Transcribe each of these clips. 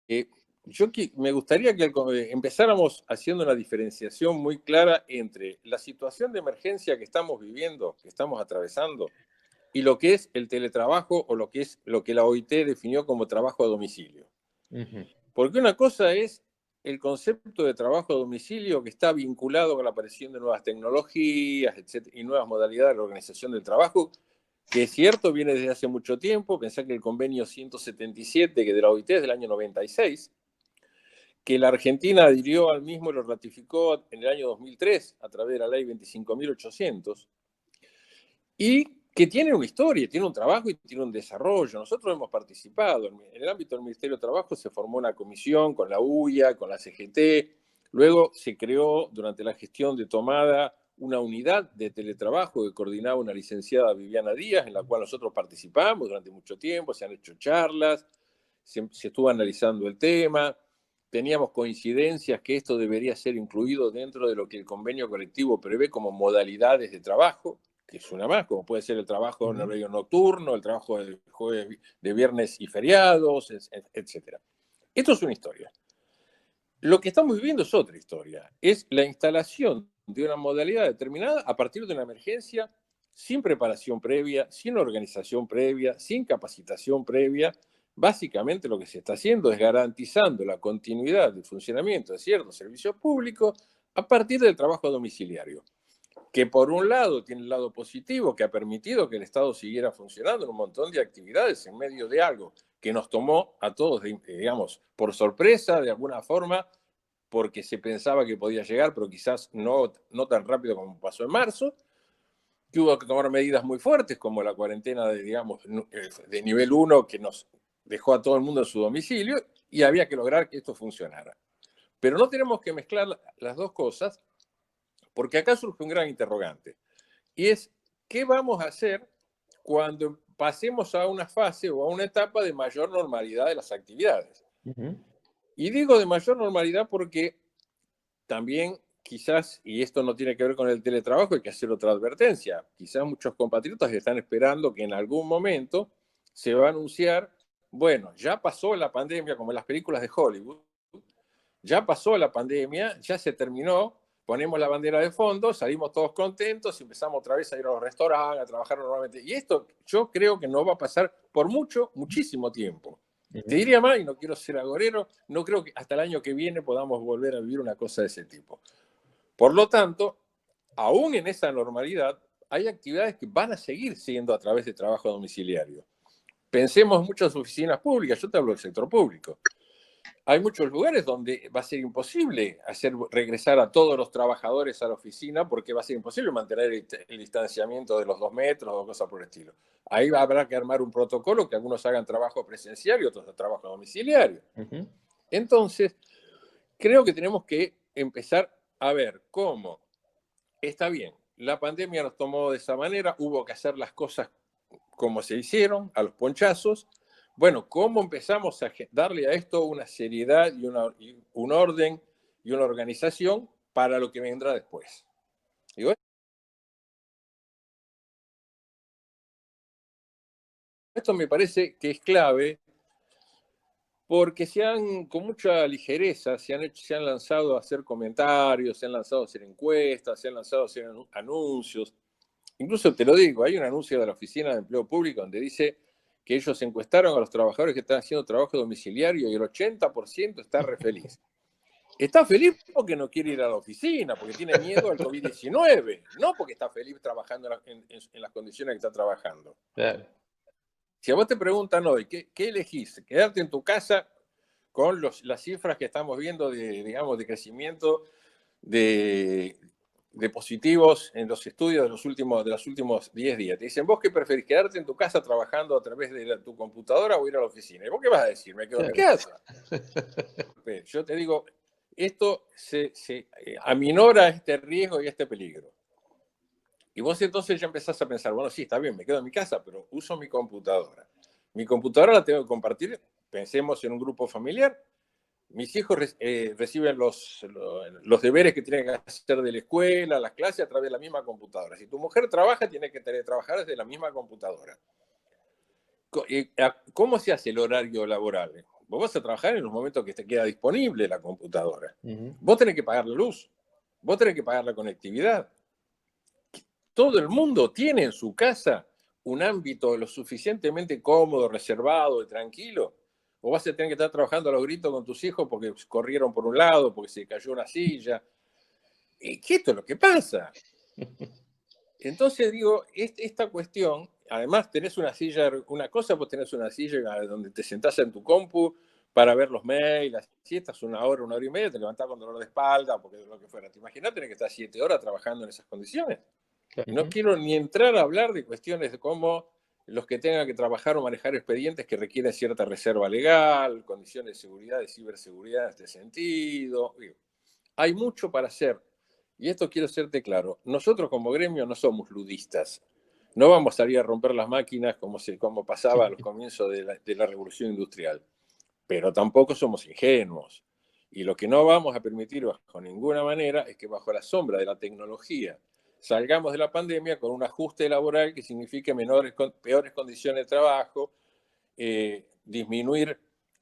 Eh, me gustaría que empezáramos haciendo una diferenciación muy clara entre la situación de emergencia que estamos viviendo, que estamos atravesando, y lo que es el teletrabajo o lo que es lo que la OIT definió como trabajo a domicilio. Ujú. Porque una cosa es el concepto de trabajo a domicilio que está vinculado con la aparición de nuevas tecnologías, etcétera, y nuevas modalidades de la organización del trabajo, que es cierto, viene desde hace mucho tiempo. Pensá que el convenio 177, que de la OIT es del año 96, que la Argentina adhirió al mismo y lo ratificó en el año 2003 a través de la ley 25.800, y que tiene una historia, tiene un trabajo y tiene un desarrollo. Nosotros hemos participado. En el ámbito del Ministerio de Trabajo se formó una comisión con la UIA, con la CGT. Luego se creó, durante la gestión de Tomada, una unidad de teletrabajo que coordinaba una licenciada, Viviana Díaz, en la cual nosotros participamos durante mucho tiempo. Se han hecho charlas, se estuvo analizando el tema. Teníamos coincidencias que esto debería ser incluido dentro de lo que el convenio colectivo prevé como modalidades de trabajo, que es una más, como puede ser el trabajo en horario nocturno, el trabajo de jueves, de viernes y feriados, etc. Esto es una historia. Lo que estamos viviendo es otra historia. Es la instalación de una modalidad determinada a partir de una emergencia, sin preparación previa, sin organización previa, sin capacitación previa. Básicamente lo que se está haciendo es garantizando la continuidad del funcionamiento de ciertos servicios públicos a partir del trabajo domiciliario, que por un lado tiene el lado positivo, que ha permitido que el Estado siguiera funcionando en un montón de actividades en medio de algo que nos tomó a todos, digamos, por sorpresa, de alguna forma, porque se pensaba que podía llegar, pero quizás no tan rápido como pasó en marzo, que hubo que tomar medidas muy fuertes, como la cuarentena de, digamos, de nivel 1, que nos dejó a todo el mundo en su domicilio, y había que lograr que esto funcionara. Pero no tenemos que mezclar las dos cosas, porque acá surge un gran interrogante, y es, ¿qué vamos a hacer cuando pasemos a una fase o a una etapa de mayor normalidad de las actividades? Y digo de mayor normalidad porque también quizás, y esto no tiene que ver con el teletrabajo, hay que hacer otra advertencia, quizás muchos compatriotas están esperando que en algún momento se va a anunciar, bueno, ya pasó la pandemia, como en las películas de Hollywood, ya pasó la pandemia, ya se terminó, ponemos la bandera de fondo, salimos todos contentos y empezamos otra vez a ir a los restaurantes, a trabajar normalmente. Y esto yo creo que no va a pasar por muchísimo tiempo. Te diría más, y no quiero ser agorero, no creo que hasta el año que viene podamos volver a vivir una cosa de ese tipo. Por lo tanto, aún en esa normalidad, hay actividades que van a seguir siendo a través de trabajo domiciliario. Pensemos en muchas oficinas públicas, yo te hablo del sector público. Hay muchos lugares donde va a ser imposible regresar a todos los trabajadores a la oficina, porque va a ser imposible mantener el distanciamiento de los 2 metros o cosas por el estilo. Ahí habrá que armar un protocolo, que algunos hagan trabajo presencial y otros trabajo domiciliario. Entonces, creo que tenemos que empezar a ver cómo, está bien, la pandemia nos tomó de esa manera, hubo que hacer las cosas como se hicieron, a los ponchazos. Bueno, ¿cómo empezamos a darle a esto una seriedad y un orden y una organización para lo que vendrá después? Digo, esto me parece que es clave porque con mucha ligereza, se han lanzado a hacer comentarios, se han lanzado a hacer encuestas, se han lanzado a hacer anuncios. Incluso te lo digo, hay un anuncio de la Oficina de Empleo Público donde dice que ellos encuestaron a los trabajadores que están haciendo trabajo domiciliario y el 80% está re feliz. Está feliz porque no quiere ir a la oficina, porque tiene miedo al COVID-19, no porque está feliz trabajando en las condiciones que está trabajando. Claro. Si a vos te preguntan hoy, ¿qué elegís? ¿Quedarte en tu casa con las cifras que estamos viendo digamos, de crecimiento de positivos en los estudios de los últimos 10 días? Te dicen, ¿vos qué preferís? ¿Quedarte en tu casa trabajando a través de tu computadora o ir a la oficina? ¿Y vos qué vas a decir? Me quedo en mi casa. Yo te digo, esto aminora este riesgo y este peligro. Y vos entonces ya empezás a pensar, bueno, sí, está bien, me quedo en mi casa, pero uso mi computadora. Mi computadora la tengo que compartir, pensemos en un grupo familiar. Mis hijos reciben los deberes que tienen que hacer de la escuela, las clases, a través de la misma computadora. Si tu mujer trabaja, tiene que teletrabajar desde la misma computadora. ¿Cómo se hace el horario laboral? Vos vas a trabajar en los momentos que te queda disponible la computadora. Uh-huh. Vos tenés que pagar la luz, vos tenés que pagar la conectividad. Todo el mundo tiene en su casa un ámbito lo suficientemente cómodo, reservado y tranquilo. O vas a tener que estar trabajando a los gritos con tus hijos porque corrieron por un lado, porque se cayó una silla. Y esto es lo que pasa. Entonces digo, esta cuestión, además tenés una silla, una cosa, vos tenés una silla donde te sentás en tu compu para ver los mails, si estás una hora y media, te levantás con dolor de espalda, porque lo que fuera. ¿Te imaginas tener que estar 7 horas trabajando en esas condiciones? Y no quiero ni entrar a hablar de cuestiones de cómo los que tengan que trabajar o manejar expedientes que requieren cierta reserva legal, condiciones de seguridad, de ciberseguridad en este sentido. Hay mucho para hacer. Y esto quiero serte claro. Nosotros como gremio no somos ludistas. No vamos a salir a romper las máquinas como pasaba a los comienzos de la revolución industrial. Pero tampoco somos ingenuos. Y lo que no vamos a permitir bajo ninguna manera es que bajo la sombra de la tecnología salgamos de la pandemia con un ajuste laboral que signifique peores condiciones de trabajo, disminuir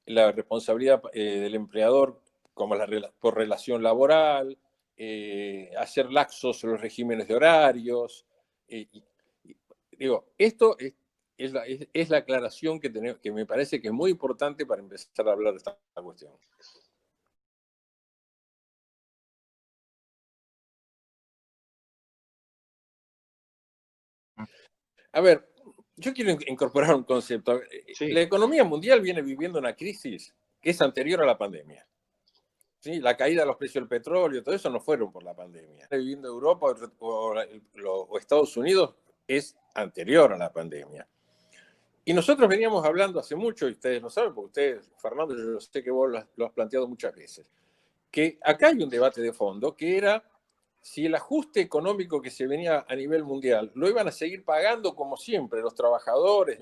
la responsabilidad del empleador como por relación laboral, hacer laxos los regímenes de horarios. Digo, esto es la aclaración que me parece que es muy importante para empezar a hablar de esta cuestión. A ver, yo quiero incorporar un concepto. Sí. La economía mundial viene viviendo una crisis que es anterior a la pandemia. ¿Sí? La caída de los precios del petróleo, todo eso no fueron por la pandemia. Viviendo Europa o Estados Unidos es anterior a la pandemia. Y nosotros veníamos hablando hace mucho, y ustedes lo saben, porque ustedes, Fernando, yo sé que vos lo has planteado muchas veces, que acá hay un debate de fondo que era si el ajuste económico que se venía a nivel mundial lo iban a seguir pagando como siempre los trabajadores,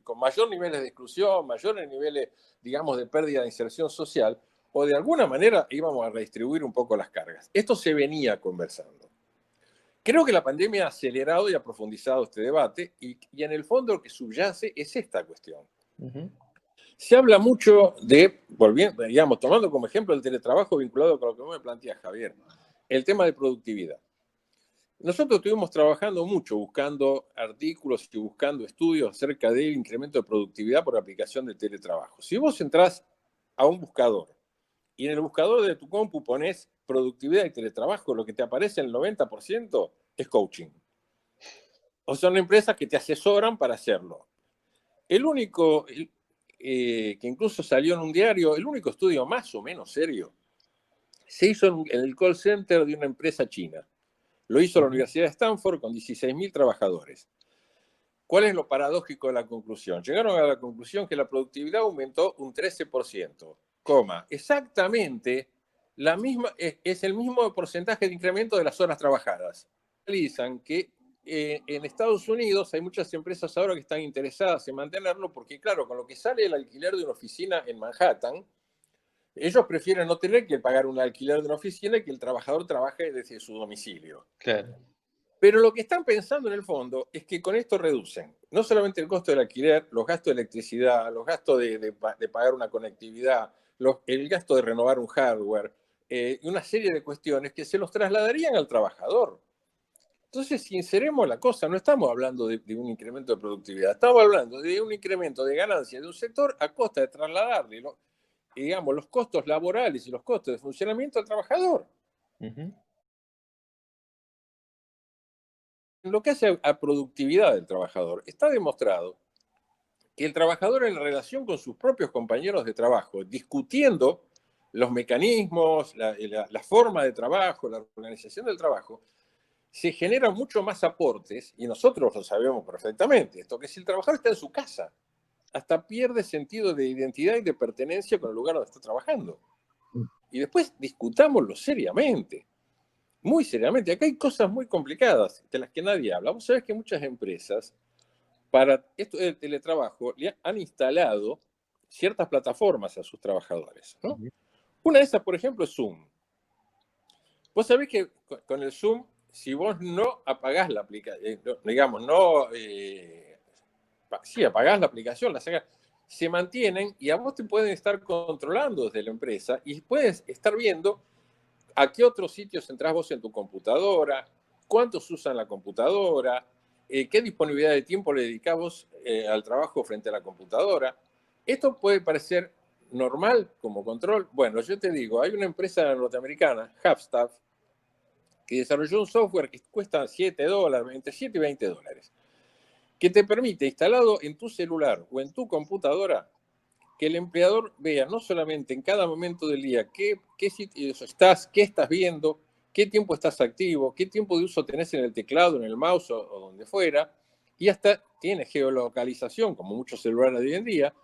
con mayor niveles de exclusión, mayores niveles, digamos, de pérdida de inserción social, o de alguna manera íbamos a redistribuir un poco las cargas. Esto se venía conversando. Creo que la pandemia ha acelerado y ha profundizado este debate y en el fondo lo que subyace es esta cuestión. Uh-huh. Se habla mucho de, volviendo, digamos, tomando como ejemplo el teletrabajo vinculado con lo que vos me planteas, Javier, el tema de productividad. Nosotros estuvimos trabajando mucho buscando artículos y buscando estudios acerca del incremento de productividad por aplicación del teletrabajo. Si vos entrás a un buscador y en el buscador de tu compu pones productividad y teletrabajo, lo que te aparece en el 90% es coaching. O son empresas que te asesoran para hacerlo. El único, que incluso salió en un diario, el único estudio más o menos serio, se hizo en el call center de una empresa china. Lo hizo la Universidad de Stanford con 16.000 trabajadores. ¿Cuál es lo paradójico de la conclusión? Llegaron a la conclusión que la productividad aumentó un 13%, exactamente la misma, es el mismo porcentaje de incremento de las horas trabajadas. Realizan que en Estados Unidos hay muchas empresas ahora que están interesadas en mantenerlo porque, claro, con lo que sale el alquiler de una oficina en Manhattan, ellos prefieren no tener que pagar un alquiler de una oficina y que el trabajador trabaje desde su domicilio. Claro. Pero lo que están pensando en el fondo es que con esto reducen no solamente el costo del alquiler, los gastos de electricidad, los gastos de pagar una conectividad, el gasto de renovar un hardware, y una serie de cuestiones que se los trasladarían al trabajador. Entonces, sinceremos la cosa, no estamos hablando de un incremento de productividad, estamos hablando de un incremento de ganancias de un sector a costa de trasladarle, digamos, los costos laborales y los costos de funcionamiento al trabajador. Uh-huh. En lo que hace a productividad del trabajador, está demostrado que el trabajador en relación con sus propios compañeros de trabajo, discutiendo los mecanismos, la forma de trabajo, la organización del trabajo, se generan mucho más aportes, y nosotros lo sabemos perfectamente, esto que si el trabajador está en su casa, hasta pierde sentido de identidad y de pertenencia con el lugar donde está trabajando. Y después discutámoslo seriamente, muy seriamente. Acá hay cosas muy complicadas de las que nadie habla. Vos sabés que muchas empresas, para esto del teletrabajo, le han instalado ciertas plataformas a sus trabajadores, ¿no? Una de esas, por ejemplo, es Zoom. Vos sabés que con el Zoom, si vos no apagás la aplicación, digamos, sí, apagás la aplicación, la sacás. se mantienen y a vos te pueden estar controlando desde la empresa y puedes estar viendo a qué otros sitios entras vos en tu computadora, cuántos usan la computadora, qué disponibilidad de tiempo le dedicás vos al trabajo frente a la computadora. Esto puede parecer normal como control. Bueno, yo te digo, hay una empresa norteamericana, Hubstaff, que desarrolló un software que cuesta $7, entre 7 y $20, que te permite, instalado en tu celular o en tu computadora, que el empleador vea no solamente en cada momento del día qué sitios estás, qué estás viendo, qué tiempo estás activo, qué tiempo de uso tenés en el teclado, en el mouse o donde fuera, y hasta tiene geolocalización, como muchos celulares de hoy en día,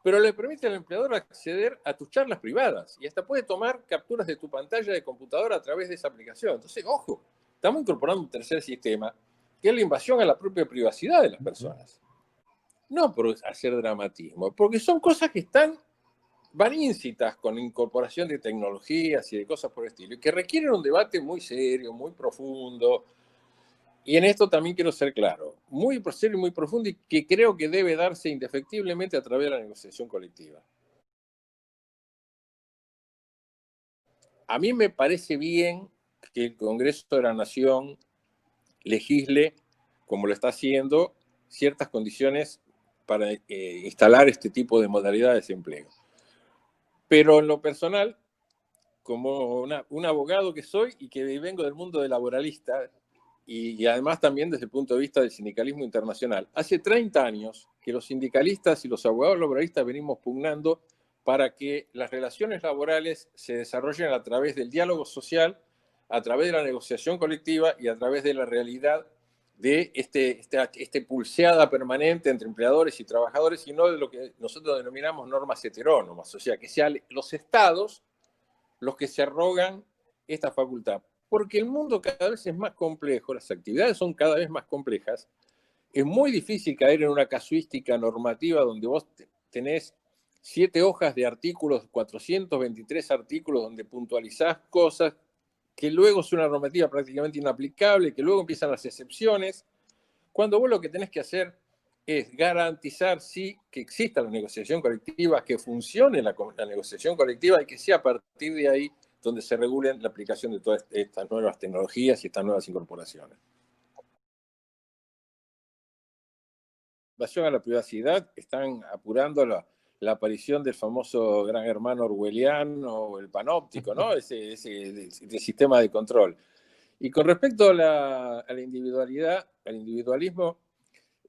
pero le permite al empleador acceder a tus charlas privadas y hasta puede tomar capturas de tu pantalla de computadora a través de esa aplicación. Entonces, ojo, estamos incorporando un tercer sistema, que es la invasión a la propia privacidad de las personas. No por hacer dramatismo, porque son cosas que van íncitas con incorporación de tecnologías y de cosas por el estilo, y que requieren un debate muy serio, muy profundo. Y en esto también quiero ser claro, muy serio y muy profundo, y que creo que debe darse indefectiblemente a través de la negociación colectiva. A mí me parece bien que el Congreso de la Nación legisle, como lo está haciendo, ciertas condiciones para instalar este tipo de modalidades de empleo. Pero en lo personal, como un abogado que soy y que vengo del mundo de laboralista y además también desde el punto de vista del sindicalismo internacional, hace 30 años que los sindicalistas y los abogados laboralistas venimos pugnando para que las relaciones laborales se desarrollen a través del diálogo social, a través de la negociación colectiva y a través de la realidad de este pulseada permanente entre empleadores y trabajadores, y no de lo que nosotros denominamos normas heterónomas, o sea, que sean los estados los que se arrogan esta facultad. Porque el mundo cada vez es más complejo, las actividades son cada vez más complejas, es muy difícil caer en una casuística normativa donde vos tenés 7 hojas de artículos, 423 artículos donde puntualizás cosas que luego es una normativa prácticamente inaplicable, que luego empiezan las excepciones, cuando vos lo que tenés que hacer es garantizar, sí, que exista la negociación colectiva, que funcione la negociación colectiva y que sea a partir de ahí donde se regule la aplicación de todas estas nuevas tecnologías y estas nuevas incorporaciones. En relación a la privacidad, están apurando la aparición del famoso gran hermano orwelliano o el panóptico, ¿no? ese sistema de control. Y con respecto a la individualidad, al individualismo,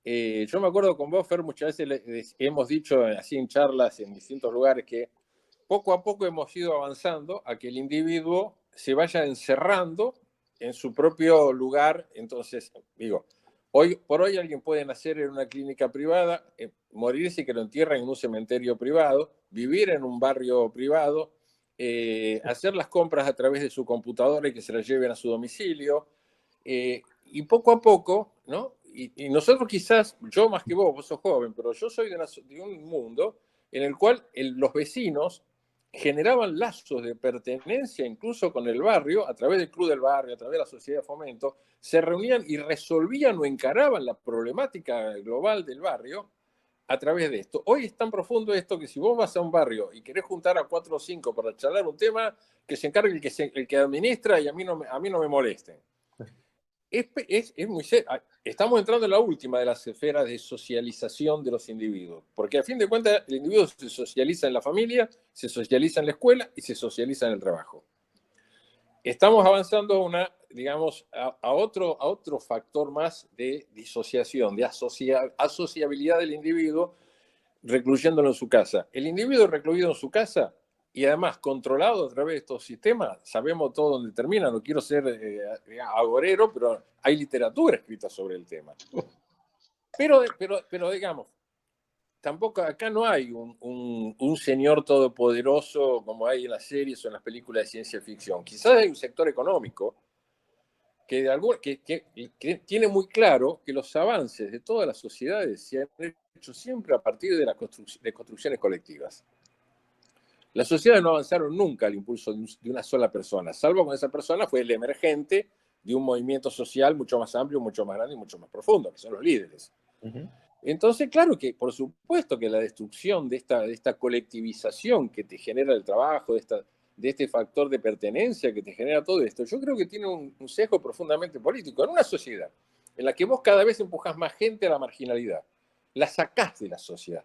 yo me acuerdo con vos, Fer, muchas veces hemos dicho así en charlas en distintos lugares que poco a poco hemos ido avanzando a que el individuo se vaya encerrando en su propio lugar. Entonces, digo, hoy por hoy alguien puede nacer en una clínica privada, morirse y que lo entierren en un cementerio privado, vivir en un barrio privado, hacer las compras a través de su computadora y que se las lleven a su domicilio. Y poco a poco, ¿no? Y nosotros quizás, yo más que vos sos joven, pero yo soy de un mundo en el cual los vecinos generaban lazos de pertenencia incluso con el barrio, a través del club del barrio, a través de la sociedad de fomento, se reunían y resolvían o encaraban la problemática global del barrio a través de esto. Hoy es tan profundo esto que si vos vas a un barrio y querés juntar a 4 o 5 para charlar un tema, que se encargue el que administra y a mí no me molesten. Es muy serio. Estamos entrando en la última de las esferas de socialización de los individuos, porque a fin de cuentas el individuo se socializa en la familia, se socializa en la escuela y se socializa en el trabajo. Estamos avanzando digamos, a otro factor más de disociación, de asociabilidad del individuo, recluyéndolo en su casa. El individuo recluido en su casa y además controlado a través de estos sistemas, sabemos todo dónde termina. No quiero ser agorero, pero hay literatura escrita sobre el tema. Pero digamos, tampoco acá no hay un señor todopoderoso como hay en las series o en las películas de ciencia ficción. Quizás hay un sector económico que tiene muy claro que los avances de todas las sociedades se han hecho siempre a partir de construcciones colectivas. Las sociedades no avanzaron nunca al impulso de una sola persona, salvo cuando esa persona fue el emergente de un movimiento social mucho más amplio, mucho más grande y mucho más profundo, que son los líderes. Entonces, claro que, por supuesto que la destrucción de esta colectivización que te genera el trabajo, de este factor de pertenencia que te genera todo esto, yo creo que tiene un sesgo profundamente político. En una sociedad en la que vos cada vez empujás más gente a la marginalidad, la sacás de la sociedad,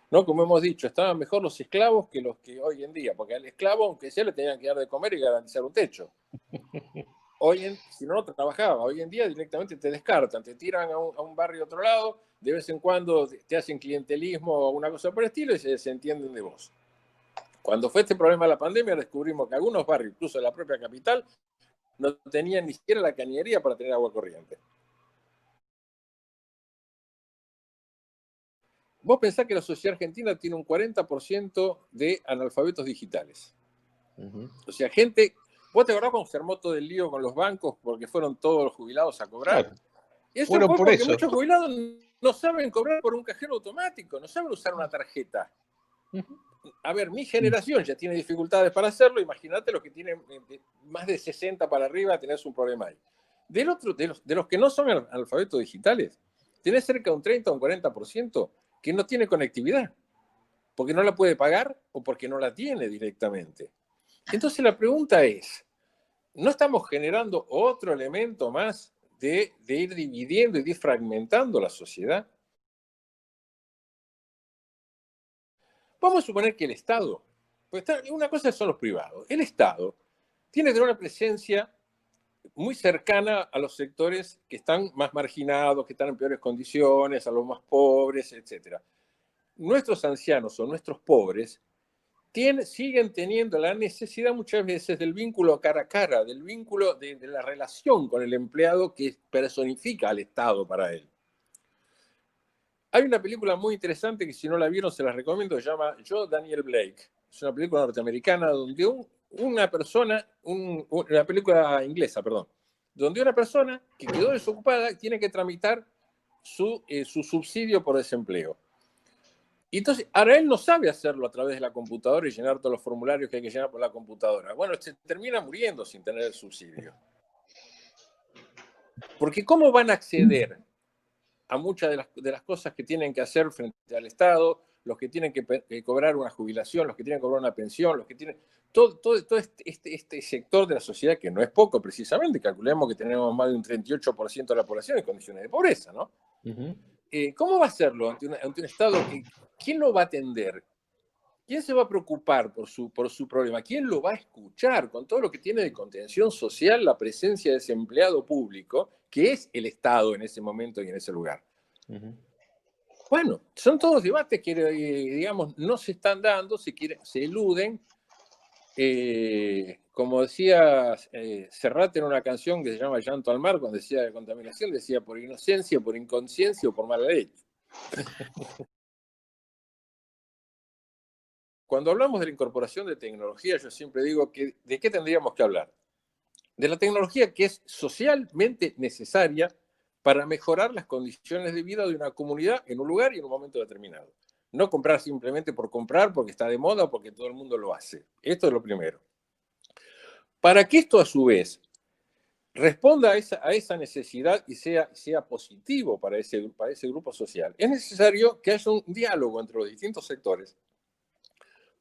¿no? Como hemos dicho, estaban mejor los esclavos que los que hoy en día, porque al esclavo, aunque sea, le tenían que dar de comer y garantizar un techo. Si no trabajaba, hoy en día directamente te descartan, te tiran a un barrio a otro lado, de vez en cuando te hacen clientelismo o una cosa por el estilo y se desentienden de vos. Cuando fue este problema de la pandemia, descubrimos que algunos barrios, incluso en la propia capital, no tenían ni siquiera la cañería para tener agua corriente. Vos pensás que la sociedad argentina tiene un 40% de analfabetos digitales. O sea, gente. ¿Vos te acordás cuando se armó todo el lío con los bancos porque fueron todos los jubilados a cobrar? Claro. Y eso Bueno, fue por porque eso. muchos jubilados no saben cobrar por un cajero automático, no saben usar una tarjeta. A ver, mi generación ya tiene dificultades para hacerlo, imagínate los que tienen más de 60 para arriba, tenés un problema ahí. De los que no son alfabetos digitales, tenés cerca de un 30 o un 40% que no tiene conectividad, porque no la puede pagar o porque no la tiene directamente. Entonces la pregunta es, ¿no estamos generando otro elemento más de ir dividiendo y de ir fragmentando la sociedad? Vamos a suponer que el Estado, pues una cosa son los privados, el Estado tiene que tener una presencia muy cercana a los sectores que están más marginados, que están en peores condiciones, a los más pobres, etc. Nuestros ancianos o nuestros pobres siguen teniendo la necesidad muchas veces del vínculo cara a cara, del vínculo de la relación con el empleado que personifica al Estado para él. Hay una película muy interesante que si no la vieron se las recomiendo, se llama Yo, Daniel Blake. Es una película norteamericana donde una persona, una película inglesa, perdón, donde una persona que quedó desocupada tiene que tramitar su subsidio por desempleo. Y entonces, ahora él no sabe hacerlo a través de la computadora y llenar todos los formularios que hay que llenar por la computadora. Bueno, se termina muriendo sin tener el subsidio. Porque ¿cómo van a acceder a muchas de las cosas que tienen que hacer frente al Estado, los que tienen que cobrar una jubilación, los que tienen que cobrar una pensión, los que tienen... Todo este sector de la sociedad, que no es poco precisamente, calculemos que tenemos más de un 38% de la población en condiciones de pobreza, ¿no? ¿Cómo va a hacerlo ante un Estado que... ¿Quién lo va a atender? ¿Quién se va a preocupar por su problema? ¿Quién lo va a escuchar con todo lo que tiene de contención social la presencia de ese empleado público, que es el Estado en ese momento y en ese lugar? Bueno, son todos debates que, digamos, no se están dando, se eluden. Como decía Serrat en una canción que se llama Llanto al Mar, cuando decía de contaminación, decía por inocencia, por inconsciencia o por mala leche. Cuando hablamos de la incorporación de tecnología, yo siempre digo que ¿de qué tendríamos que hablar? De la tecnología que es socialmente necesaria para mejorar las condiciones de vida de una comunidad en un lugar y en un momento determinado. No comprar simplemente por comprar, porque está de moda o porque todo el mundo lo hace. Esto es lo primero. Para que esto a su vez responda a esa necesidad y sea positivo para ese grupo social, es necesario que haya un diálogo entre los distintos sectores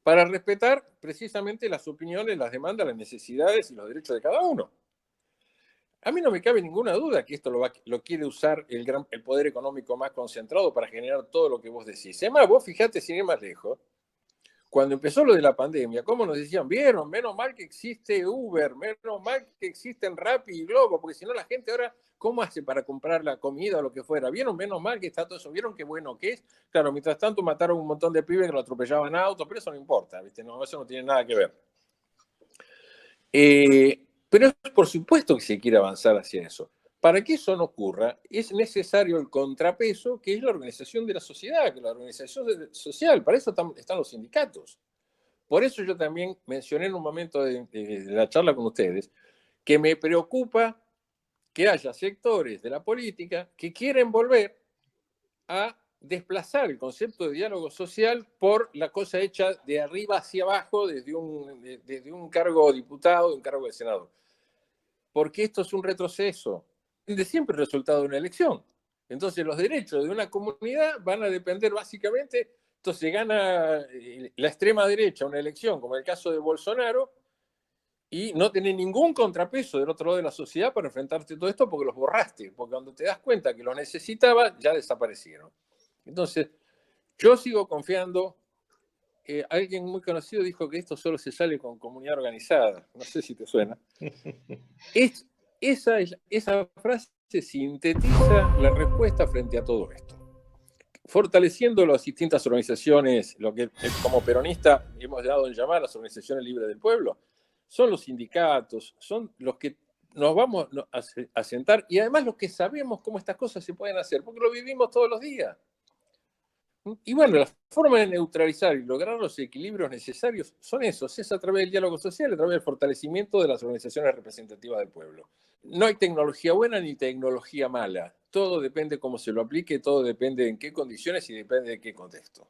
para respetar precisamente las opiniones, las demandas, las necesidades y los derechos de cada uno. A mí no me cabe ninguna duda que esto lo quiere usar el poder económico más concentrado para generar todo lo que vos decís. Además, vos fijate, sin ir más lejos, cuando empezó lo de la pandemia, ¿cómo nos decían? Vieron, menos mal que existe Uber, menos mal que existen Rappi y Globo, porque si no la gente ahora, ¿cómo hace para comprar la comida o lo que fuera? ¿Vieron, menos mal que está todo eso? ¿Vieron qué bueno que es? Claro, mientras tanto mataron un montón de pibes que lo atropellaban autos, pero eso no importa, ¿viste? No, eso no tiene nada que ver. Pero por supuesto que se quiere avanzar hacia eso. Para que eso no ocurra, es necesario el contrapeso, que es la organización de la sociedad, que la organización social. Para eso están los sindicatos. Por eso yo también mencioné en un momento de la charla con ustedes que me preocupa que haya sectores de la política que quieren volver a desplazar el concepto de diálogo social por la cosa hecha de arriba hacia abajo desde un cargo de diputado, de un cargo de senador. Porque esto es un retroceso de siempre el resultado de una elección. Entonces los derechos de una comunidad van a depender básicamente, entonces gana la extrema derecha una elección, como el caso de Bolsonaro, y no tenés ningún contrapeso del otro lado de la sociedad para enfrentarte a todo esto porque los borraste, porque cuando te das cuenta que los necesitabas, ya desaparecieron. Entonces, yo sigo confiando. Alguien muy conocido dijo que esto solo se sale con comunidad organizada. No sé si te suena. Esa frase sintetiza la respuesta frente a todo esto. Fortaleciendo las distintas organizaciones, lo que como peronista hemos dado en llamar las organizaciones libres del pueblo, son los sindicatos, son los que nos vamos a sentar y además los que sabemos cómo estas cosas se pueden hacer, porque lo vivimos todos los días. Y bueno, la forma de neutralizar y lograr los equilibrios necesarios son esos, es a través del diálogo social, a través del fortalecimiento de las organizaciones representativas del pueblo. No hay tecnología buena ni tecnología mala, todo depende cómo se lo aplique, todo depende en qué condiciones y depende de qué contexto.